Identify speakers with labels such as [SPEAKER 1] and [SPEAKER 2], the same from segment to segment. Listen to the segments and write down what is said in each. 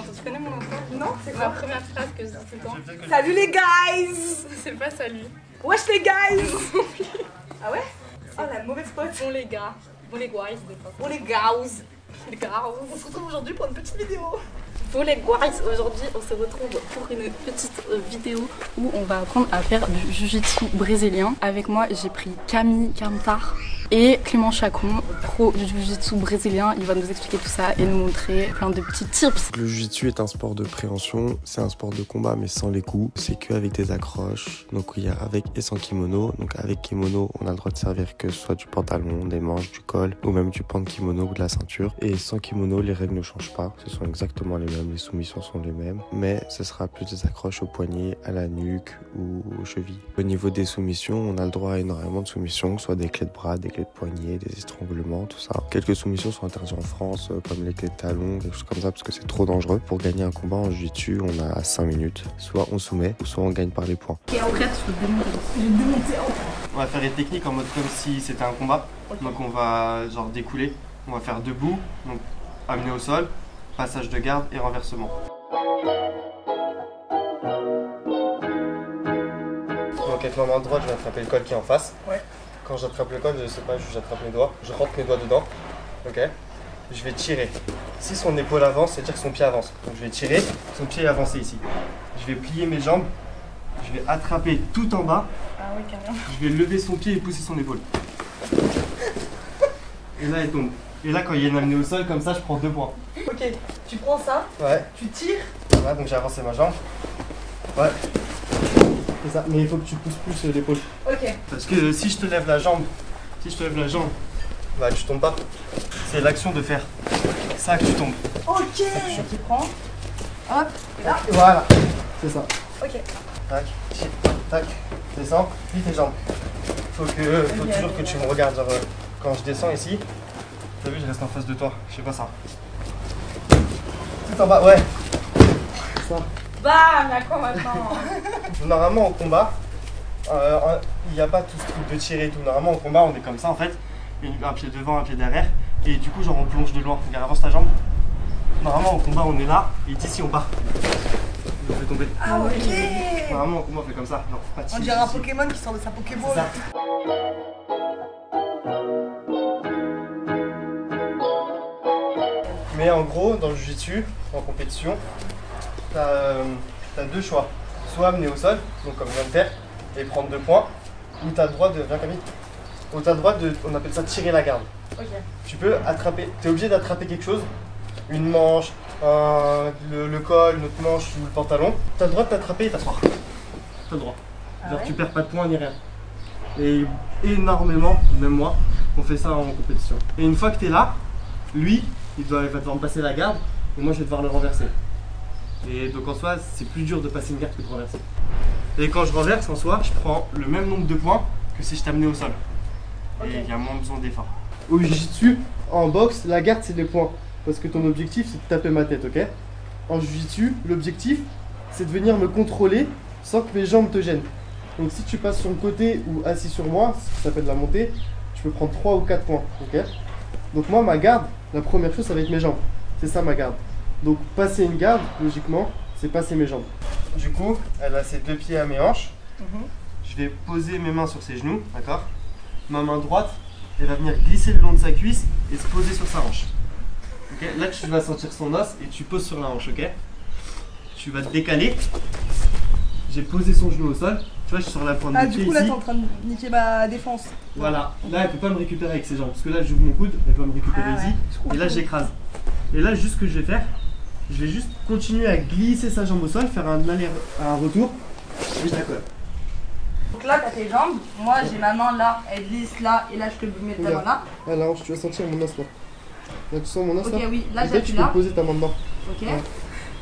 [SPEAKER 1] Tu connais mon intro?
[SPEAKER 2] Non, c'est
[SPEAKER 1] Ma
[SPEAKER 2] quoi?
[SPEAKER 1] première phrase que je dis tout le temps.
[SPEAKER 2] Salut les guys!
[SPEAKER 1] C'est pas salut.
[SPEAKER 2] Wesh les guys! Ah ouais? Oh la mauvaise spot.
[SPEAKER 1] Bon les gars. Bon les guys des fois.
[SPEAKER 2] Bon les guys!
[SPEAKER 1] Les gars.
[SPEAKER 2] On se retrouve aujourd'hui pour une petite vidéo.
[SPEAKER 1] Bon les guys, aujourd'hui on se retrouve pour une petite vidéo où on va apprendre à faire du jiu-jitsu brésilien. Avec moi j'ai pris Camille Camtar et Clément Chacon, pro jiu-jitsu brésilien. Il va nous expliquer tout ça et nous montrer plein de petits tips.
[SPEAKER 3] Le jiu-jitsu est un sport de préhension, c'est un sport de combat mais sans les coups. C'est qu'avec des accroches, donc il y a avec et sans kimono. Donc avec kimono, on a le droit de servir que soit du pantalon, des manches, du col ou même du pan de kimono ou de la ceinture. Et sans kimono, les règles ne changent pas, ce sont exactement les mêmes, les soumissions sont les mêmes, mais ce sera plus des accroches au poignet, à la nuque ou aux chevilles. Au niveau des soumissions, on a le droit à énormément de soumissions, soit des clés de bras, des clés de poignet, des étranglements, tout ça. Quelques soumissions sont interdites en France, comme les clés de talon, quelque chose comme ça, parce que c'est trop dangereux. Pour gagner un combat en jiu-jitsu, on a 5 minutes. Soit on soumet, ou soit on gagne par les points.
[SPEAKER 1] Et après tu peux démonter.
[SPEAKER 2] J'ai démonté.
[SPEAKER 4] On va faire des techniques en mode comme si c'était un combat.
[SPEAKER 2] Okay.
[SPEAKER 4] Donc on va genre découler. On va faire debout, donc amener au sol, passage de garde et renversement. Donc avec ma main droite, je vais attraper le col qui est en face.
[SPEAKER 2] Ouais.
[SPEAKER 4] Quand j'attrape le col, je sais pas, j'attrape mes doigts. Je rentre mes doigts dedans. Ok. Je vais tirer. Si son épaule avance, c'est-à-dire que son pied avance. Donc je vais tirer, son pied est avancé ici. Je vais plier mes jambes. Je vais attraper tout en bas.
[SPEAKER 2] Ah oui, carrément.
[SPEAKER 4] Je vais lever son pied et pousser son épaule. Et là, elle tombe. Et là, quand il y a une amenée au sol, comme ça, je prends 2 points.
[SPEAKER 2] Ok, tu prends ça,
[SPEAKER 4] Ouais.
[SPEAKER 2] tu tires.
[SPEAKER 4] Voilà, donc j'ai avancé ma jambe. Ouais. C'est ça. Mais il faut que tu pousses plus l'épaule.
[SPEAKER 2] Ok.
[SPEAKER 4] Parce que si je te lève la jambe, bah tu tombes pas. C'est l'action de faire ça que tu tombes.
[SPEAKER 2] Ok. Tu prends. Hop. Et là.
[SPEAKER 4] Et voilà. C'est ça.
[SPEAKER 2] Ok.
[SPEAKER 4] Tac, tac, descends, plie tes jambes. Faut toujours que tu me regardes. Genre, quand je descends ici, t'as vu, je reste en face de toi. Je fais pas ça. Tout en bas, ouais. Ça.
[SPEAKER 2] Bam, à quoi maintenant?
[SPEAKER 4] Normalement, au combat, il n'y a pas tout ce truc de tirer et tout. Normalement, au combat, on est comme ça en fait. Un pied devant, un pied derrière. Et du coup, genre, on plonge de loin. Regarde, avance ta jambe. Normalement, au combat, on est là. Et d'ici, on part. On fait tomber.
[SPEAKER 2] Ah ok.
[SPEAKER 4] Normalement, au combat, on fait comme ça. Genre, faut pas
[SPEAKER 2] On
[SPEAKER 4] tirer
[SPEAKER 2] dirait un
[SPEAKER 4] ici.
[SPEAKER 2] Pokémon qui sort de sa Pokéball.
[SPEAKER 4] C'est ça. Mais en gros, dans le jiu-jitsu, en compétition, t'as 2 choix. Soit amener au sol, donc comme je viens de faire, et prendre 2 points, ou t'as le droit de. Viens Camille. Ou t'as le droit de. On appelle ça tirer la garde.
[SPEAKER 2] Ok.
[SPEAKER 4] Tu peux attraper. T'es obligé d'attraper quelque chose. Une manche, le col, une autre manche ou le pantalon. T'as le droit de t'attraper et t'asseoir. T'as le droit.
[SPEAKER 2] Ah
[SPEAKER 4] Genre
[SPEAKER 2] ouais.
[SPEAKER 4] tu perds pas de points ni rien. Et énormément, même moi, on fait ça en compétition. Et une fois que t'es là, lui, il va devoir me passer la garde, et moi je vais devoir le renverser. Et donc en soi, c'est plus dur de passer une garde que de renverser. Et quand je renverse en soi, je prends le même nombre de points que si je t'amenais au sol.
[SPEAKER 2] Ok.
[SPEAKER 4] Et il y a moins besoin d'effort. Au jiu-jitsu, en boxe, la garde c'est des points. Parce que ton objectif c'est de taper ma tête, ok? En jiu-jitsu, l'objectif c'est de venir me contrôler sans que mes jambes te gênent. Donc si tu passes sur le côté ou assis sur moi, ce qui s'appelle la montée, tu peux prendre 3 ou 4 points, ok? Donc moi ma garde, la première chose ça va être mes jambes. C'est ça ma garde. Donc passer une garde, logiquement, c'est passer mes jambes. Du coup, elle a ses 2 pieds à mes hanches. Je vais poser mes mains sur ses genoux, d'accord? Ma main droite, elle va venir glisser le long de sa cuisse et se poser sur sa hanche. Okay, là tu vas sentir son os et tu poses sur la hanche, ok? Tu vas te décaler. J'ai posé son genou au sol. Tu vois, je suis sur la pointe
[SPEAKER 2] Ah,
[SPEAKER 4] de pied
[SPEAKER 2] du coup, là,
[SPEAKER 4] ici.
[SPEAKER 2] t'es en train de niquer ma défense.
[SPEAKER 4] Voilà, là elle peut pas me récupérer avec ses jambes. Parce que là j'ouvre mon coude, elle peut me récupérer
[SPEAKER 2] Ah ouais,
[SPEAKER 4] ici.
[SPEAKER 2] je comprends.
[SPEAKER 4] Et là j'écrase. Et là, juste ce que je vais faire, je vais juste continuer à glisser sa jambe au sol, faire un aller, un retour et je la colle.
[SPEAKER 2] Donc là, t'as tes jambes. Moi, j'ai ma main là, elle glisse là, et là, je te mets ta main là.
[SPEAKER 4] Ah la hanche, tu vas sentir mon os là. Là tu sens mon os
[SPEAKER 2] Ok,
[SPEAKER 4] là?
[SPEAKER 2] oui, là,
[SPEAKER 4] Et toi,
[SPEAKER 2] j'appuie
[SPEAKER 4] tu peux
[SPEAKER 2] là.
[SPEAKER 4] poser ta main dedans.
[SPEAKER 2] Ok.
[SPEAKER 4] Ouais.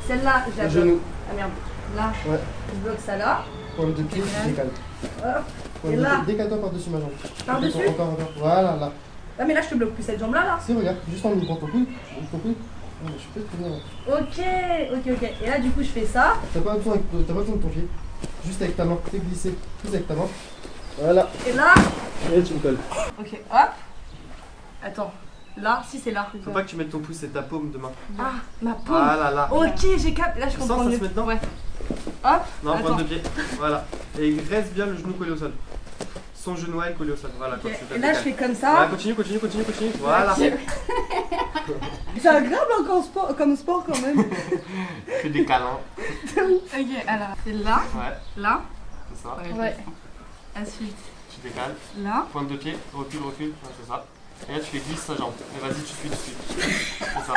[SPEAKER 2] Celle-là,
[SPEAKER 4] Le
[SPEAKER 2] j'appuie.
[SPEAKER 4] genou.
[SPEAKER 2] Ah merde. Là,
[SPEAKER 4] Ouais.
[SPEAKER 2] je bloque ça là.
[SPEAKER 4] Pointe de pied,
[SPEAKER 2] Génial.
[SPEAKER 4] décale.
[SPEAKER 2] Hop.
[SPEAKER 4] Pointe
[SPEAKER 2] Et
[SPEAKER 4] de
[SPEAKER 2] là.
[SPEAKER 4] pied, décale-toi par-dessus ma jambe.
[SPEAKER 2] Par-dessus.
[SPEAKER 4] Encore. Voilà, là.
[SPEAKER 2] Ah, mais là, je te bloque plus cette jambe là, là.
[SPEAKER 4] Si, regarde, juste en ouvrant ton coude. Ton coude. Ouais, je peux te tenir.
[SPEAKER 2] Ok. Et là, du coup, je fais ça.
[SPEAKER 4] T'as pas besoin de ton pied. Juste avec ta main. Fais glisser. Plus avec ta main. Voilà.
[SPEAKER 2] Et là.
[SPEAKER 4] Et tu me colles.
[SPEAKER 2] Ok, hop. Attends. Là, si c'est là.
[SPEAKER 4] Faut pas que tu mettes ton pouce, c'est ta paume de main.
[SPEAKER 2] Ah, ma paume.
[SPEAKER 4] Voilà, là.
[SPEAKER 2] Ok, j'ai capté. Là, je
[SPEAKER 4] Tu sens,
[SPEAKER 2] comprends
[SPEAKER 4] ça
[SPEAKER 2] mieux.
[SPEAKER 4] se met dedans?
[SPEAKER 2] Ouais. Hop.
[SPEAKER 4] Non,
[SPEAKER 2] Attends.
[SPEAKER 4] pointe de pied. Voilà. Et reste bien le genou collé au sol. Son genou est collé au sol. Voilà.
[SPEAKER 2] Ok.
[SPEAKER 4] Quand tu
[SPEAKER 2] Et là, je fais comme
[SPEAKER 4] Voilà,
[SPEAKER 2] ça.
[SPEAKER 4] continue. Voilà.
[SPEAKER 2] C'est agréable hein, comme sport quand même.
[SPEAKER 4] Que des câlins.
[SPEAKER 1] Ok, alors c'est là,
[SPEAKER 4] Ouais,
[SPEAKER 1] là.
[SPEAKER 4] c'est ça.
[SPEAKER 2] Ouais.
[SPEAKER 1] Ensuite,
[SPEAKER 4] Tu décales.
[SPEAKER 1] là.
[SPEAKER 4] Pointe de pied. Recule. Ouais, c'est ça. Et là, tu fais glisse sa jambe. Et vas-y, tu suis. C'est ça.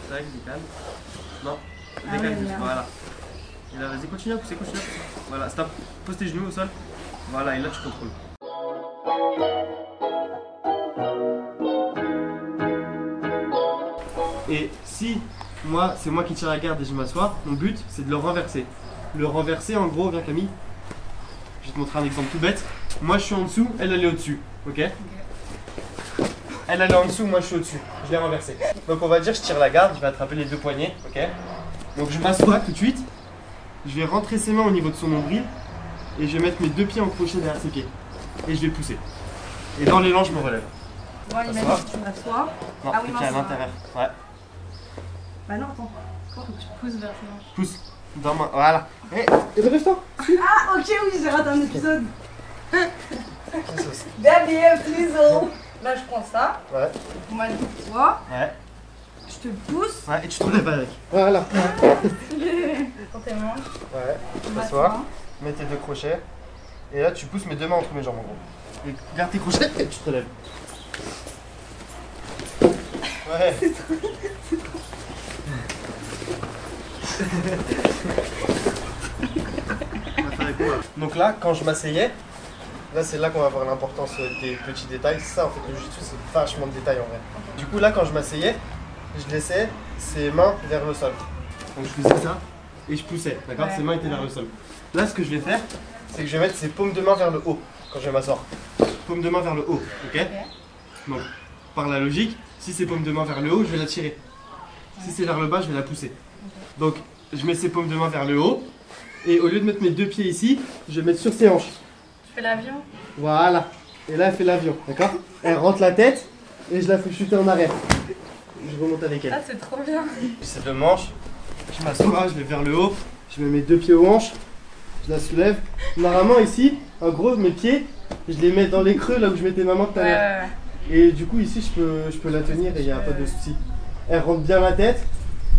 [SPEAKER 4] Tac, décale. Non, décale plus. Voilà. Et là, vas-y, continue à pousser. Voilà, stop. Pose tes genoux au sol. Voilà, et là, tu contrôles. Et si moi, c'est moi qui tire la garde et je m'assois, mon but, c'est de le renverser. Le renverser, en gros, viens Camille. Je vais te montrer un exemple tout bête. Moi, je suis en dessous, elle est au-dessus. Ok. Elle est en dessous, moi, je suis au-dessus. Je l'ai renversé. Donc, on va dire, je tire la garde, je vais attraper les deux poignets. Ok. Donc, je m'assois tout de suite. Je vais rentrer ses mains au niveau de son nombril. Et je vais mettre mes deux pieds en crochet derrière ses pieds. Et je vais pousser. Et dans l'élan, je me relève.
[SPEAKER 2] Moi, il m'a
[SPEAKER 4] Ça
[SPEAKER 2] dit que tu m'assois.
[SPEAKER 4] Non,
[SPEAKER 2] Ah oui,
[SPEAKER 4] tes
[SPEAKER 2] non,
[SPEAKER 4] pieds à
[SPEAKER 2] c'est
[SPEAKER 4] l'intérieur. Ouais.
[SPEAKER 2] Bah non, attends.
[SPEAKER 1] Faut que tu pousses vers tes hanches.
[SPEAKER 4] Pousse. Dans ma... Voilà. Et redresse-toi.
[SPEAKER 2] Ah, ok, oui, j'ai raté un épisode. Baby, please. Là, je prends ça.
[SPEAKER 4] Ouais.
[SPEAKER 2] Moi, toi,
[SPEAKER 4] Ouais.
[SPEAKER 2] je te pousse.
[SPEAKER 4] Ouais, et tu te relèves avec.
[SPEAKER 3] Voilà.
[SPEAKER 2] Dans tes mains.
[SPEAKER 4] Ouais.
[SPEAKER 2] Tu
[SPEAKER 4] T'assois. Mets tes deux crochets. Et là, tu pousses mes deux mains entre mes jambes en gros. Et garde tes crochets et tu te relèves. Ouais. C'est trop. Donc là, quand je m'asseyais, là c'est là qu'on va voir l'importance des petits détails. Ça en fait, le jiu-jitsu c'est vachement de détails en vrai. Du coup là, quand je m'asseyais, je laissais ses mains vers le sol. Donc je faisais ça et je poussais, d'accord?
[SPEAKER 2] Ouais.
[SPEAKER 4] Ses mains étaient vers le sol. Là, ce que je vais faire, c'est que je vais mettre ses paumes de main vers le haut quand je vais m'asseoir. Paumes de main vers le haut, ok? Donc, par la logique, si c'est paumes de main vers le haut, je vais la tirer. Si c'est vers le bas, je vais la pousser. Donc, je mets ses paumes de main vers le haut. Et au lieu de mettre mes deux pieds ici, je vais mettre sur ses hanches.
[SPEAKER 1] Tu fais l'avion.
[SPEAKER 4] Voilà. Et là, elle fait l'avion, d'accord? Elle rentre la tête et je la fais chuter en arrière. Je remonte avec elle.
[SPEAKER 1] Ah, c'est trop bien.
[SPEAKER 4] Ces deux manches, je m'assois, je vais vers le haut, je mets mes deux pieds aux hanches, je la soulève. Normalement, ici, en gros, mes pieds, je les mets dans les creux là où je mettais ma main tout à l'heure. Et du coup, ici, je peux la tenir et il n'y a pas de souci. Elle rentre bien la tête.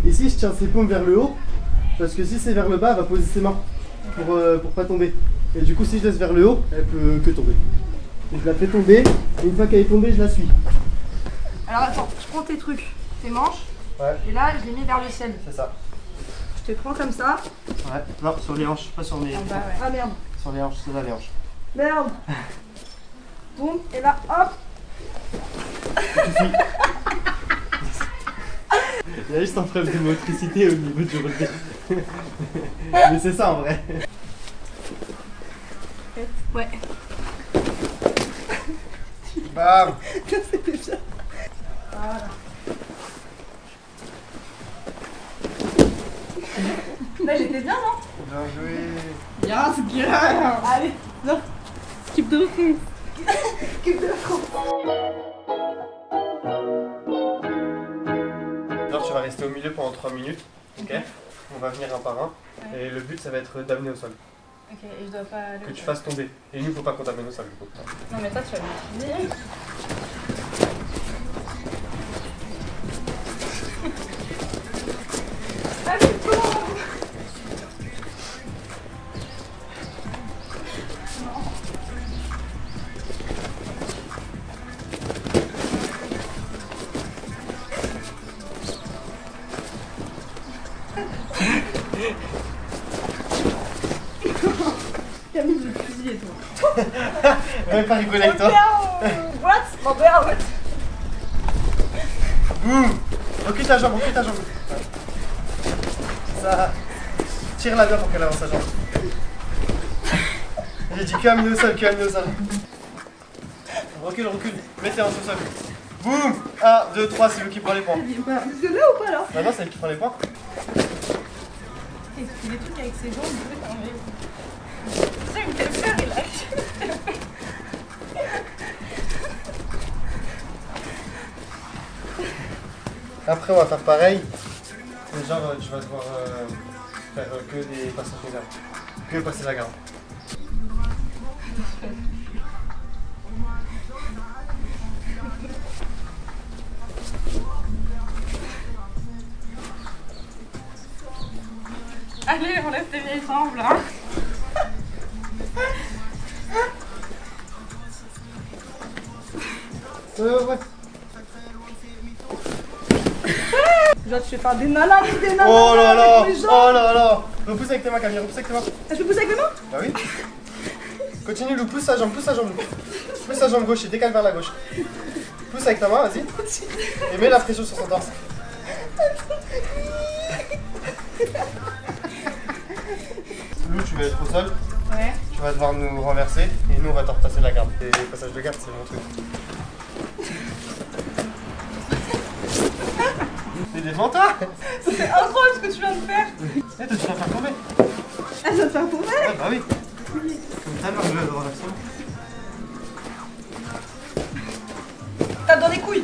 [SPEAKER 4] Ici, je tiens ses paumes vers le haut. Parce que si c'est vers le bas, elle va poser ses mains pour pas tomber. Et du coup, si je laisse vers le haut, elle peut que tomber. Et je la fais tomber. Et une fois qu'elle est tombée, je la suis.
[SPEAKER 2] Alors attends, je prends tes trucs, tes manches.
[SPEAKER 4] Ouais.
[SPEAKER 2] Et là, je les mets vers le ciel.
[SPEAKER 4] C'est ça.
[SPEAKER 2] Je te prends comme ça.
[SPEAKER 4] Ouais. Non, sur les hanches, pas sur les.
[SPEAKER 1] Bah ouais.
[SPEAKER 2] Ah merde.
[SPEAKER 4] Sur les hanches, c'est là les hanches.
[SPEAKER 2] Merde. Boum. Et là, hop.
[SPEAKER 4] Il y a juste un problème de motricité au niveau du relevé. Mais c'est ça en vrai.
[SPEAKER 1] Ouais.
[SPEAKER 4] Bam.
[SPEAKER 2] C'était bien. Voilà. Là, j'étais bien, non?
[SPEAKER 4] Bien joué.
[SPEAKER 2] Bien, c'est bien. Allez, viens.
[SPEAKER 1] Skip de fond.
[SPEAKER 2] Skip de fond.
[SPEAKER 4] Alors tu vas rester au milieu pendant 3 minutes, ok? On va venir un par un.
[SPEAKER 1] Ouais.
[SPEAKER 4] Et le but, ça va être d'amener au sol.
[SPEAKER 1] Ok, et je dois pas aller.
[SPEAKER 4] Que tu fasses tomber. Et nous, faut pas qu'on t'amène au sol du coup.
[SPEAKER 1] Non, mais toi, tu vas m'utiliser.
[SPEAKER 2] Camille, je vais te fusiller, toi.
[SPEAKER 4] Même pas rigoler avec toi.
[SPEAKER 2] What? Mon père, what?
[SPEAKER 4] Boum. Recule ta jambe, recule ta jambe. Ça. Tire-la bien pour qu'elle avance sa jambe. J'ai dit que amener au sol, que amener au sol. Recule, recule. Mets tes hanches au sol. Boum. 1, 2, 3, c'est lui qui prend les points.
[SPEAKER 2] Parce que là ou pas là?
[SPEAKER 4] Bah non, c'est elle qui prend les points.
[SPEAKER 1] Il fait des trucs avec ses jambes, il me fait peur, il a.
[SPEAKER 4] Après, on va faire pareil. Mais genre, tu vas devoir faire que des passages de garde. Que passer la garde.
[SPEAKER 1] Allez, on laisse tes vieilles jambes là.
[SPEAKER 4] Ouais.
[SPEAKER 2] Genre, tu fais faire des nanas, des nanas.
[SPEAKER 4] Oh là là.
[SPEAKER 2] avec les jambes.
[SPEAKER 4] Oh là là. Repousse avec tes mains, Camille. Repousse avec tes mains.
[SPEAKER 2] Je peux pousser avec les mains?
[SPEAKER 4] Bah oui. Continue, Lou. Pousse sa jambe. Pousse sa jambe. Pousse sa jambe gauche et décale vers la gauche. Pousse avec ta main, vas-y. Et mets la pression sur son torse. Lou, tu vas être au sol.
[SPEAKER 1] Ouais.
[SPEAKER 4] Tu vas devoir nous renverser et nous on va te repasser la garde. Les passages de garde, c'est mon truc. Mais défends-toi.
[SPEAKER 2] C'est incroyable ce que tu viens de faire.
[SPEAKER 4] Eh, toi, tu vas faire tomber.
[SPEAKER 2] Elle va te faire tomber.
[SPEAKER 4] Ouais, bah oui. Comme ça, l'heure, je vais le renverser.
[SPEAKER 2] Tape dans les couilles.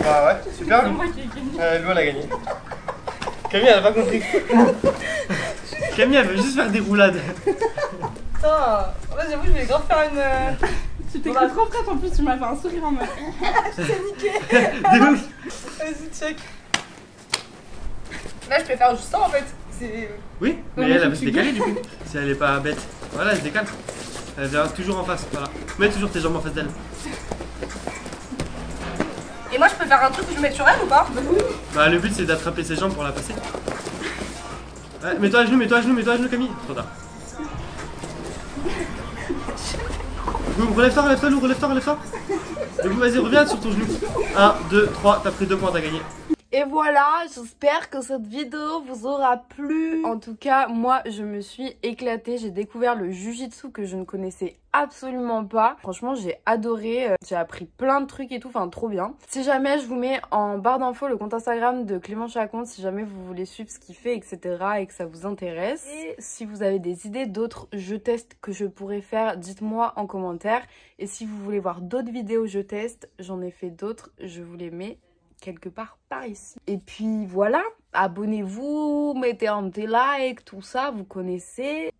[SPEAKER 4] Bah ouais, super Lou. Lou, elle a gagné. Camille, elle a pas compris. Camille, elle veut juste faire des roulades.
[SPEAKER 2] Putain, ouais, j'avoue, je vais grave faire une.
[SPEAKER 1] Tu t'es trop prête en plus, tu m'as fait un sourire en mode.
[SPEAKER 4] Des ouf.
[SPEAKER 2] Vas-y, check. Là, je peux faire juste ça en fait. C'est.
[SPEAKER 4] Oui, mais
[SPEAKER 1] Ouais,
[SPEAKER 4] elle
[SPEAKER 1] mais
[SPEAKER 4] va se
[SPEAKER 1] tu
[SPEAKER 4] décaler du coup. Si elle est pas bête. Voilà, elle se décale. Elle vient toujours en face. Voilà. Mets toujours tes jambes en face d'elle.
[SPEAKER 2] Et moi, je peux faire un truc où je mets sur elle ou pas?
[SPEAKER 4] Bah, le but c'est d'attraper ses jambes pour la passer. Ouais, mets-toi à genoux, mets-toi à genoux, mets-toi à genoux, Camille. Trop tard. Boum, relève-toi, Lou, relève-toi. Et vous, vas-y, reviens sur ton genou. 1, 2, 3, t'as pris 2 points, t'as gagné.
[SPEAKER 1] Et voilà, j'espère que cette vidéo vous aura plu. En tout cas, moi, je me suis éclatée. J'ai découvert le jujitsu que je ne connaissais absolument pas. Franchement, j'ai adoré. J'ai appris plein de trucs et tout. Enfin, trop bien. Si jamais, je vous mets en barre d'infos le compte Instagram de Clément Chacon. Si jamais vous voulez suivre ce qu'il fait, etc. et que ça vous intéresse. Et si vous avez des idées d'autres jeux tests que je pourrais faire, dites-moi en commentaire. Et si vous voulez voir d'autres vidéos jeux tests, j'en ai fait d'autres. Je vous les mets quelque part par ici. Et puis voilà, abonnez-vous, mettez un petit like, tout ça, vous connaissez.